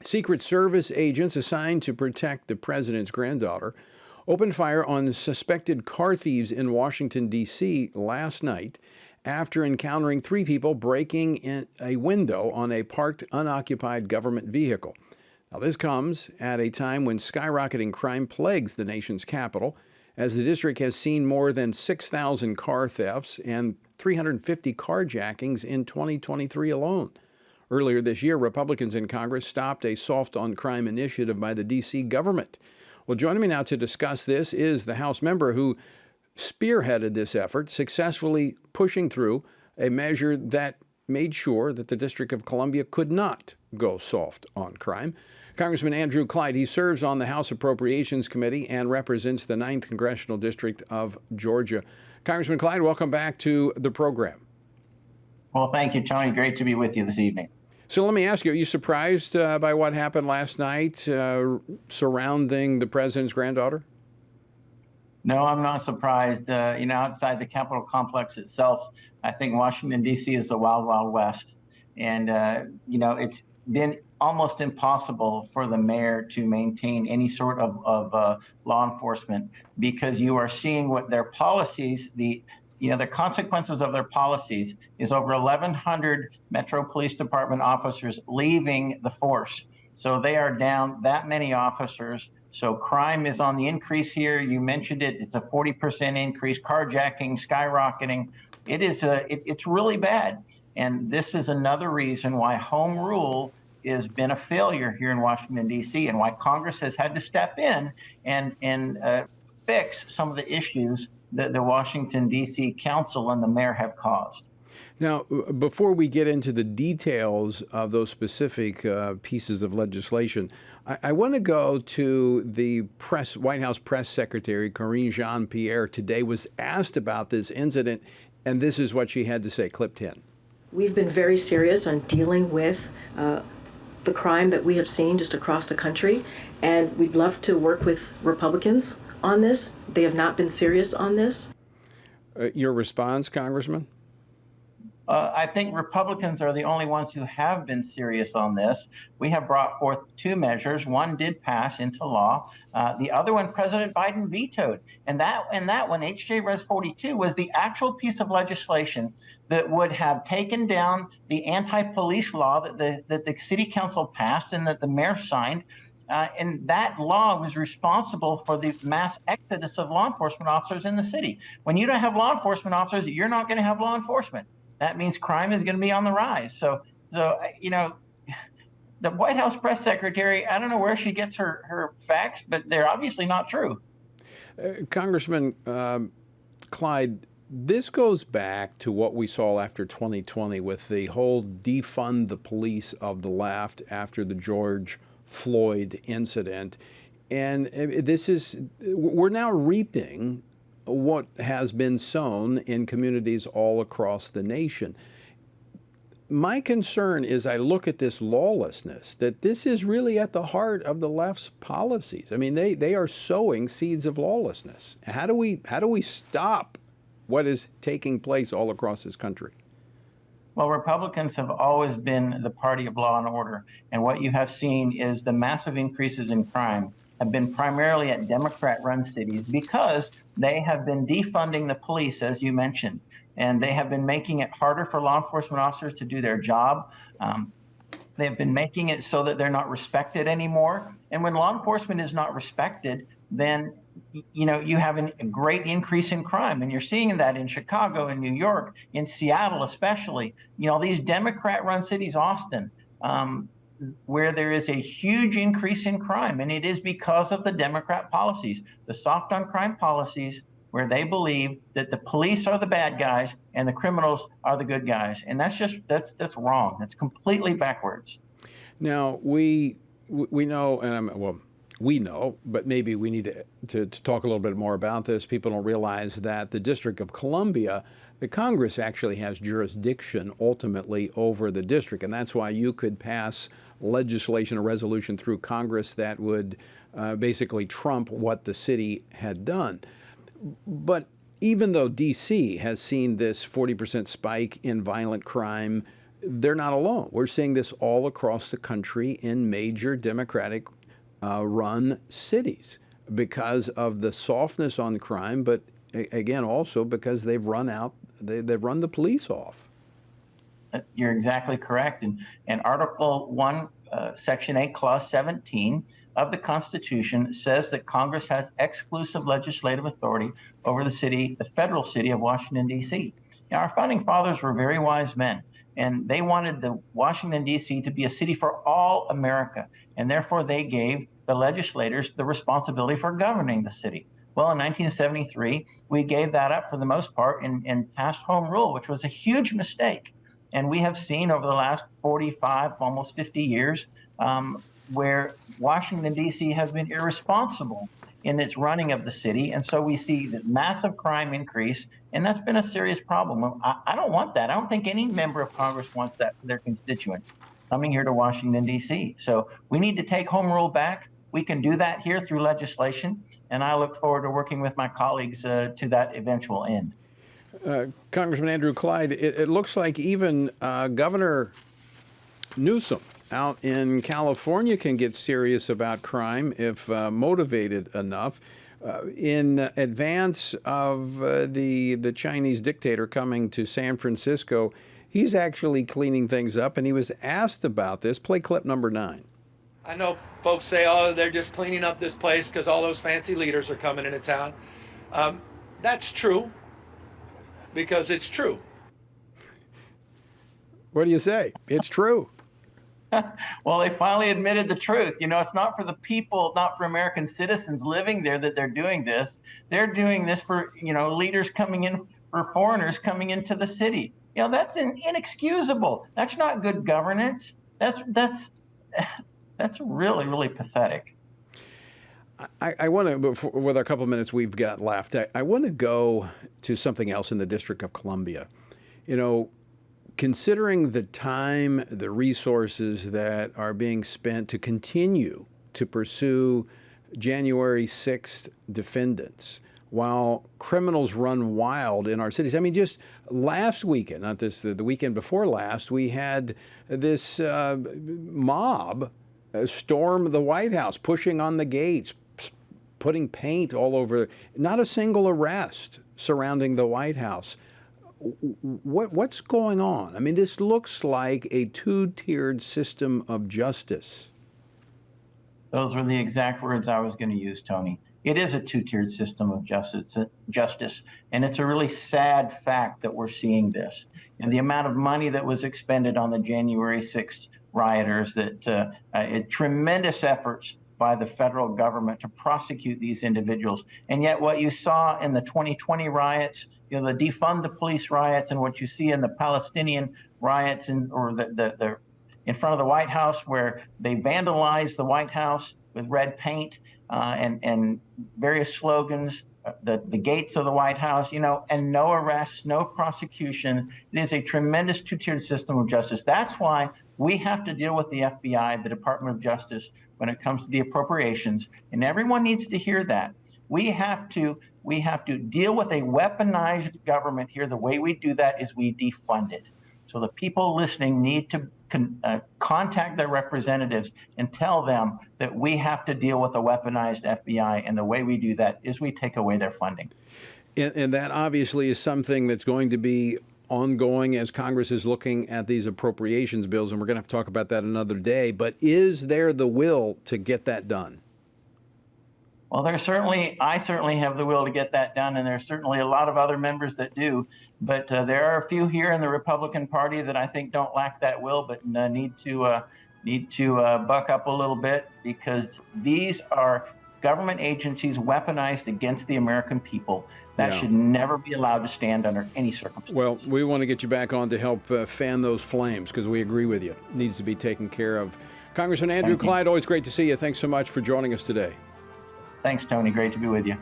Secret Service agents assigned to protect the president's granddaughter opened fire on suspected car thieves in Washington, D.C. last night after encountering three people breaking in a window on a parked, unoccupied government vehicle. Now, this comes at a time when skyrocketing crime plagues the nation's capital, as the district has seen more than 6,000 car thefts and 350 carjackings in 2023 alone. Earlier this year, Republicans in Congress stopped a soft-on-crime initiative by the D.C. government. Well, joining me now to discuss this is the House member who spearheaded this effort, successfully pushing through a measure that made sure that the District of Columbia could not go soft on crime. Congressman Andrew Clyde, he serves on the House Appropriations Committee and represents the 9th Congressional District of Georgia. Congressman Clyde, welcome back to the program. Well, thank you, Tony. Great to be with you this evening. So let me ask you, are you surprised by what happened last night surrounding the president's granddaughter? No, I'm not surprised. Outside the Capitol complex itself, I think Washington, D.C. is the wild, wild west. And, it's been almost impossible for the mayor to maintain any sort of law enforcement because you are seeing what their policies, the consequences of their policies is over 1,100 Metro Police Department officers leaving the force. So they are down that many officers. So crime is on the increase here. You mentioned it. It's a 40% increase. Carjacking, skyrocketing. It's really bad. And this is another reason why home rule has been a failure here in Washington, D.C., and why Congress has had to step in and fix some of the issues that the Washington, D.C. Council and the mayor have caused. Now, before we get into the details of those specific pieces of legislation, I want to go to the White House press secretary, Karine Jean-Pierre, today was asked about this incident, and this is what she had to say. Clip 10. We've been very serious on dealing with the crime that we have seen just across the country, and we'd love to work with Republicans on this. They have not been serious on this. Your response, Congressman? I think Republicans are the only ones who have been serious on this. We have brought forth two measures. One did pass into law. The other one, President Biden vetoed. And that one, H.J. Res 42, was the actual piece of legislation that would have taken down the anti-police law that the city council passed and that the mayor signed. And that law was responsible for the mass exodus of law enforcement officers in the city. When you don't have law enforcement officers, you're not going to have law enforcement. That means crime is going to be on the rise. So the White House press secretary, I don't know where she gets her facts, but they're obviously not true. Congressman Clyde, this goes back to what we saw after 2020 with the whole defund the police of the left after the George Floyd incident. And we're now reaping what has been sown in communities all across the nation. My concern is I look at this lawlessness, that this is really at the heart of the left's policies. I mean, they are sowing seeds of lawlessness. How do we stop what is taking place all across this country? Well, Republicans have always been the party of law and order. And what you have seen is the massive increases in crime have been primarily at Democrat-run cities because they have been defunding the police, as you mentioned, and they have been making it harder for law enforcement officers to do their job. They've been making it so that they're not respected anymore. And when law enforcement is not respected, then you have a great increase in crime. And you're seeing that in Chicago, in New York, in Seattle especially. These Democrat-run cities, Austin, where there is a huge increase in crime. And it is because of the Democrat policies, the soft on crime policies, where they believe that the police are the bad guys and the criminals are the good guys. And that's wrong. That's completely backwards. Now, we know, we know, but maybe we need to talk a little bit more about this. People don't realize that the District of Columbia, the Congress actually has jurisdiction ultimately over the district, and that's why you could pass legislation or resolution through Congress that would basically trump what the city had done. But even though D.C. has seen this 40% spike in violent crime, they're not alone. We're seeing this all across the country in major Democratic run cities because of the softness on crime, but again, also because they've run the police off. You're exactly correct. And Article 1, Section 8, Clause 17 of the Constitution says that Congress has exclusive legislative authority over the federal city of Washington, D.C. Now, our founding fathers were very wise men, and they wanted the Washington, D.C. to be a city for all America, and therefore they gave the legislators the responsibility for governing the city. Well, in 1973, we gave that up for the most part and passed home rule, which was a huge mistake. And we have seen over the last 45, almost 50 years, where Washington, D.C. has been irresponsible in its running of the city. And so we see the massive crime increase, and that's been a serious problem. I don't want that. I don't think any member of Congress wants that for their constituents coming here to Washington, D.C. So we need to take home rule back. We can do that here through legislation, and I look forward to working with my colleagues to that eventual end. Congressman Andrew Clyde, it looks like even Governor Newsom out in California can get serious about crime if motivated enough. In advance of the Chinese dictator coming to San Francisco, he's actually cleaning things up, and he was asked about this. Play clip number 9. I know folks say, oh, they're just cleaning up this place because all those fancy leaders are coming into town. That's true, because it's true. What do you say? It's true. Well, they finally admitted the truth. You know, it's not for the people, not for American citizens living there that they're doing this. They're doing this for, leaders coming in, for foreigners coming into the city. That's inexcusable. That's not good governance. That's really, really pathetic. I want to, with our couple of minutes we've got left, I want to go to something else in the District of Columbia. Considering the time, the resources that are being spent to continue to pursue January 6th defendants, while criminals run wild in our cities. I mean, just last weekend, not this, the weekend before last, we had this mob storm the White House, pushing on the gates, putting paint all over. Not a single arrest surrounding the White House. What's going on? I mean, this looks like a two-tiered system of justice. Those were the exact words I was going to use, Tony. It is a two-tiered system of justice, and it's a really sad fact that we're seeing this. And the amount of money that was expended on the January 6th rioters, tremendous efforts by the federal government to prosecute these individuals. And yet what you saw in the 2020 riots, the defund the police riots, and what you see in the Palestinian riots in front of the White House, where they vandalized the White House with red paint and various slogans, the gates of the White House, and no arrests, no prosecution. It is a tremendous two-tiered system of justice. That's why we have to deal with the FBI, the Department of Justice, when it comes to the appropriations, and everyone needs to hear that. We have to deal with a weaponized government here. The way we do that is we defund it. So the people listening need to contact their representatives and tell them that we have to deal with a weaponized FBI, and the way we do that is we take away their funding. And that obviously is something that's going to be ongoing as Congress is looking at these appropriations bills, and we're going to have to talk about that another day. But is there the will to get that done? Well, I certainly have the will to get that done, and there's certainly a lot of other members that do. But there are a few here in the Republican Party that I think don't lack that will, but need to buck up a little bit, because these are government agencies weaponized against the American people. That should never be allowed to stand under any circumstances. Well, we want to get you back on to help fan those flames, because we agree with you. It needs to be taken care of. Congressman Andrew Clyde, always great to see you. Thanks so much for joining us today. Thanks, Tony. Great to be with you.